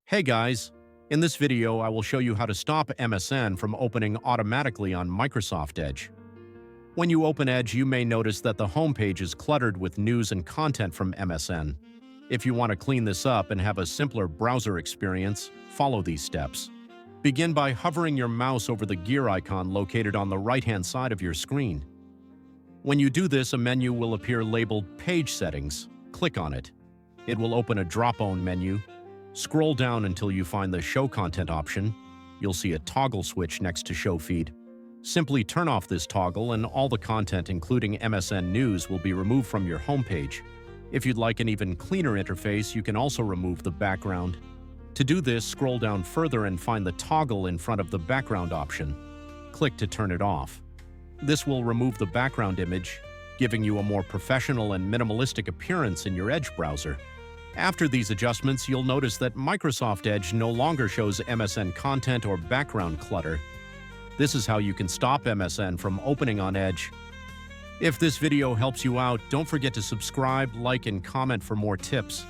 Hey guys, in this video I will show you how to stop MSN from opening automatically on Microsoft Edge. When you open Edge, you may notice that the homepage is cluttered with news and content from MSN. If you want to clean this up and have a simpler browser experience, follow these steps. Begin by hovering your mouse over the gear icon located on the right-hand side of your screen. When you do this, a menu will appear labeled Page Settings. Click on it. It will open a drop-down menu. Scroll down until you find the Show Content option. You'll see a toggle switch next to Show Feed. Simply turn off this toggle and all the content, including MSN News, will be removed from your homepage. If you'd like an even cleaner interface, you can also remove the background. To do this, scroll down further and find the toggle in front of the background option. Click to turn it off. This will remove the background image, giving you a more professional and minimalistic appearance in your Edge browser. After these adjustments, you'll notice that Microsoft Edge no longer shows MSN content or background clutter. This is how you can stop MSN from opening on Edge. If this video helps you out, don't forget to subscribe, like, and comment for more tips.